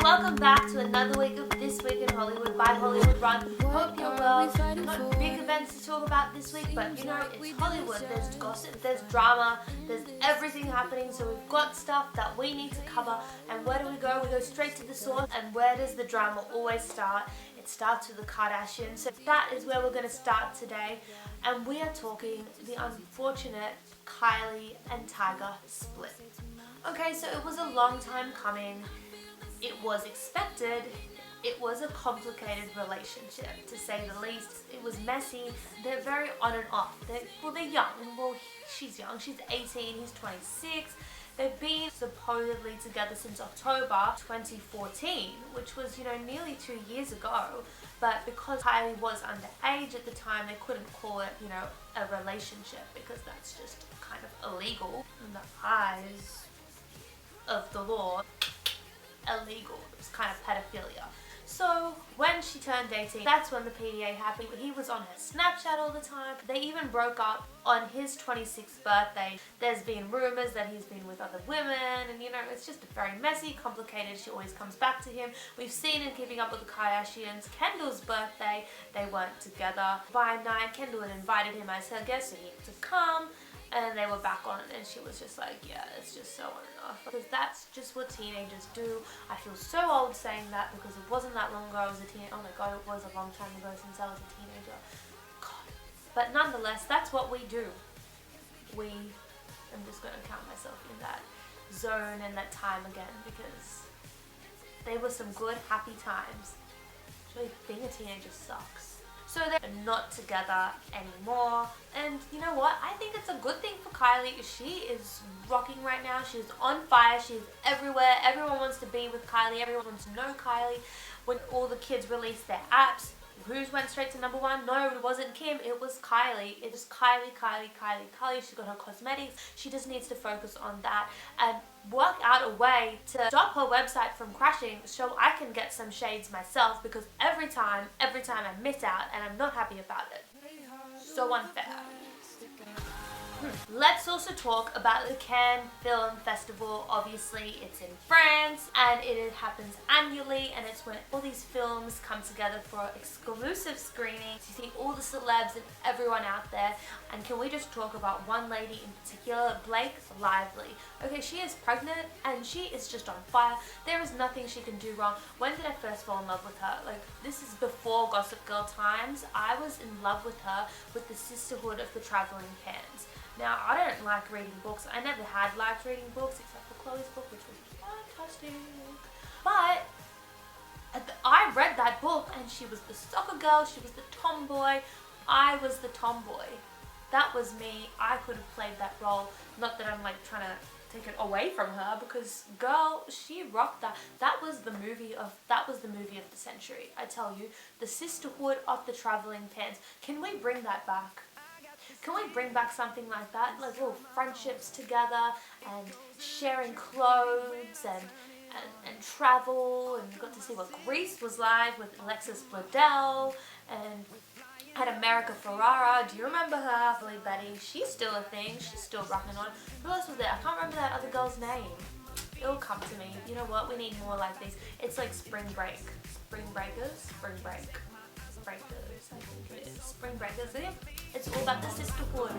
welcome back to another week of This Week in Hollywood by Hollywood Run. Hope you're well. Not big events to talk about this week, but you know, it's Hollywood. There's gossip, there's drama, there's everything happening, so we've got stuff that we need to cover. And where do we go? We go straight to the source. And where does the drama always start? It starts with the Kardashians. So that is where we're going to start today. And we are talking the unfortunate Kylie and Tyga split. Okay, so it was a long time coming. It was expected. It was a complicated relationship, to say the least. It was messy. They're very on and off. They're young. Well, she's young. She's 18. He's 26. They've been supposedly together since October 2014, which was, nearly 2 years ago. But because Kylie was underage at the time, they couldn't call it, a relationship, because that's just kind of illegal in the eyes of the law. Illegal. It was kind of pedophilia. So when she turned 18, that's when the PDA happened. He was on her Snapchat all the time. They even broke up on his 26th birthday. There's been rumors that he's been with other women, and it's just very messy, complicated. She always comes back to him. We've seen in Keeping Up with the Kardashians, Kendall's birthday, they weren't together. By night, Kendall had invited him as her guest, so he had to come. And they were back on it, and she was just like, yeah, it's just so on and off. Because that's just what teenagers do. I feel so old saying that because it wasn't that long ago I was a teenager. Oh my god, it was a long time ago since I was a teenager. God. But nonetheless, that's what we do. I'm just going to count myself in that zone and that time again, because they were some good, happy times. Actually, being a teenager sucks. So they're not together anymore, and you know what? I think it's a good thing for Kylie. She is rocking right now. She's on fire. She's everywhere. Everyone wants to be with Kylie. Everyone wants to know Kylie. When all the kids released their apps, who went straight to number one? No, it wasn't Kim. It was Kylie. It was Kylie. She's got her cosmetics. She just needs to focus on that and work out a way to stop her website from crashing, so I can get some shades myself, because every time I miss out, and I'm not happy about it. So unfair. Let's also talk about the Cannes Film Festival. Obviously, it's in France, and it happens annually, and it's when all these films come together for exclusive screenings. You see all the celebs and everyone out there. And can we just talk about one lady in particular, Blake Lively? Okay, she is pregnant, and she is just on fire. There is nothing she can do wrong. When did I first fall in love with her? This is before Gossip Girl times. I was in love with her with the Sisterhood of the Traveling Pants. Now, I don't like reading books. I never had liked reading books except for Chloe's book, which was fantastic. But I read that book, and she was the soccer girl, she was the tomboy, I was the tomboy. That was me. I could have played that role. Not that I'm trying to take it away from her, because girl, she rocked that. That was the movie of the century. I tell you, the Sisterhood of the Traveling Pants. Can we bring that back? Can we bring back something like that? Little friendships together, and sharing clothes, and travel, and you got to see what Greece was like with Alexis Bledel, and had America Ferrara. Do you remember her? Billy Betty. She's still a thing. She's still rocking on. Who else was there? I can't remember that other girl's name. It'll come to me. You know what? We need more like these. It's like Spring Break. Spring Breakers? Spring Break. Breakers, I think it is. Spring Breakers. Yeah. It's all about the sisterhood.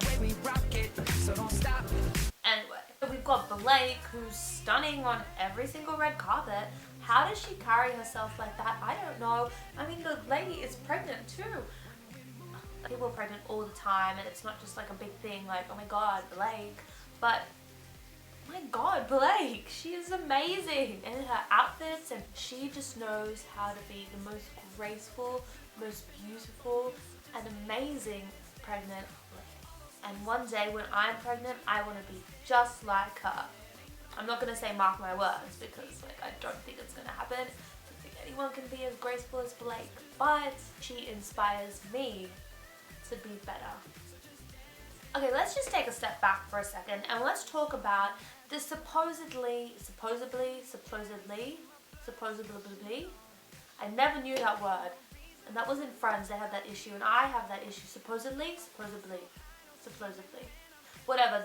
Anyway, so we've got Blake, who's stunning on every single red carpet. How does she carry herself like that? I don't know. I mean, the lady is pregnant too. People are pregnant all the time, and it's not just a big thing oh my god, Blake. But my god, Blake, she is amazing, and her outfits, and she just knows how to be the most graceful, most beautiful, and amazing pregnant lady. And one day when I'm pregnant, I want to be just like her. I'm not going to say mark my words, because I don't think it's going to happen. I don't think anyone can be as graceful as Blake, but she inspires me to be better. Okay, let's just take a step back for a second, and let's talk about the supposedly, I never knew that word, and that was in Friends. They had that issue, and I have that issue. Supposedly, whatever,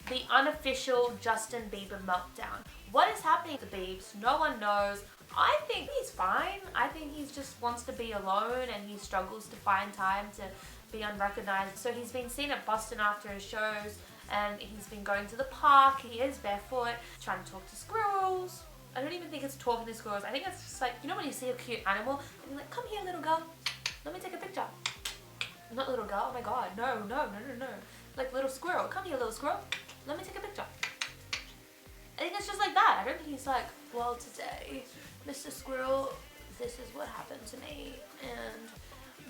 the unofficial Justin Bieber meltdown. What is happening to Biebs? No one knows. I think he's fine. I think he just wants to be alone and he struggles to find time to be unrecognized. So he's been seen at Boston after his shows and he's been going to the park. He is barefoot, trying to talk to squirrels. I don't even think it's talking to squirrels. I think it's just like, you know when you see a cute animal and you're like, come here little girl, let me take a picture. Not little girl, oh my god, no. Like little squirrel, come here little squirrel, let me take a picture. I think it's just like that. I don't think he's like, well today, Mr. Squirrel, this is what happened to me, and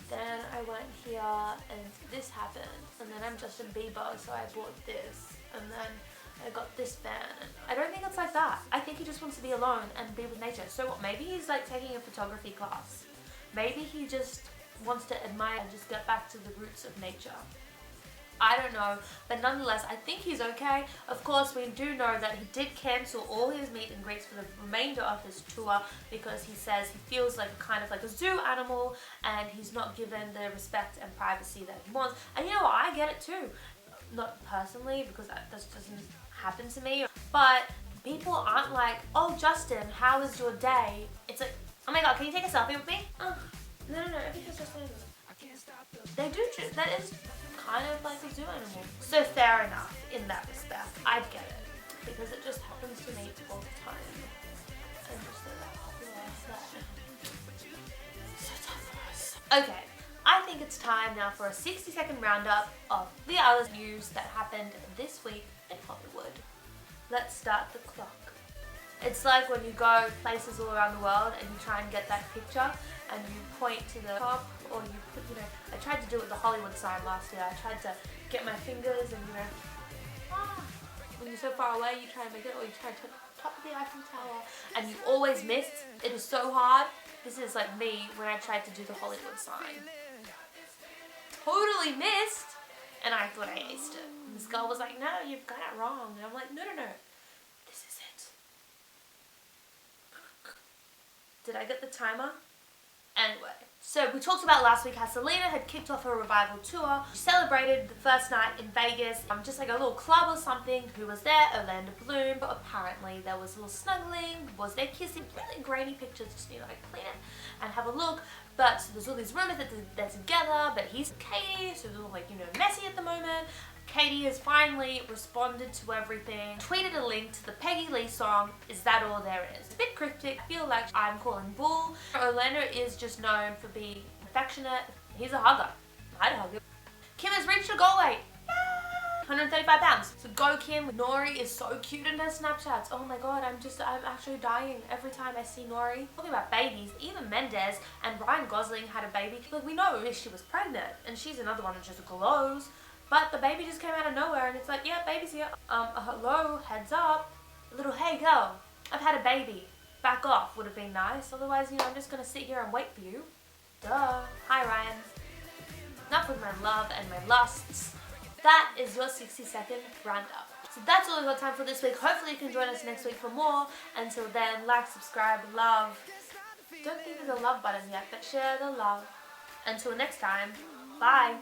then I went here and this happened, and then I'm Justin Bieber, so I bought this, and then I got this fan. I don't think it's like that. I think he just wants to be alone and be with nature. So what, maybe he's like taking a photography class. Maybe he just wants to admire and just get back to the roots of nature. I don't know, but nonetheless, I think he's okay. Of course, we do know that he did cancel all his meet and greets for the remainder of his tour because he says he feels like kind of like a zoo animal and he's not given the respect and privacy that he wants. And you know what, I get it too. Not personally, because that just doesn't happen to me, but people aren't like, oh Justin, how was your day? It's like, oh my god, can you take a selfie with me? Oh, no, everything's just like, they do, that is kind of like a zoo animal. So fair enough in that respect. I get it. Because it just happens to me all the time. I'm just so popular that. So tough for us. Okay, I think it's time now for a 60-second roundup of the other news that happened this week in Hollywood. Let's start the clock. It's like when you go places all around the world and you try and get that picture and you point to the top, or you put, you know, I tried to do it with the Hollywood sign last year. I tried to get my fingers and, you know, when you're so far away you try and make it, or you try to top of the Eiffel Tower and you always missed. It was so hard. This is like me when I tried to do the Hollywood sign. Totally missed, and I thought I aced it. And this girl was like, no, you've got it wrong. And I'm like, no. This is it. Did I get the timer? Anyway, so we talked about last week how Selena had kicked off her revival tour. She celebrated the first night in Vegas, just like a little club or something. Who was there? Orlando Bloom. But apparently there was a little snuggling. Was there kissing? Really grainy pictures. Just need to like clean it and have a look. But so there's all these rumors that they're together, but he's Katie, so they're all like, you know, messy at the moment. Katie has finally responded to everything, tweeted a link to the Peggy Lee song, Is That All There Is? It's a bit cryptic. I feel like I'm calling bull. Orlando is just known for being affectionate. He's a hugger. I'd hug him. Kim has reached her goal weight. 135 pounds. So go Kim. Nori is so cute in her Snapchats. Oh my god, I'm actually dying every time I see Nori. Talking about babies, Eva Mendes and Ryan Gosling had a baby. Like, we know she was pregnant, and she's another one that just glows. But the baby just came out of nowhere, and it's like, yeah, baby's here. Hello, heads up. A little, hey girl, I've had a baby. Back off would have been nice. Otherwise, you know, I'm just gonna sit here and wait for you. Duh. Hi Ryan. Enough with my love and my lusts. That is your 60-second roundup. So that's all we've got time for this week. Hopefully you can join us next week for more. Until then, like, subscribe, love. Don't think there's a love button yet, but share the love. Until next time, bye.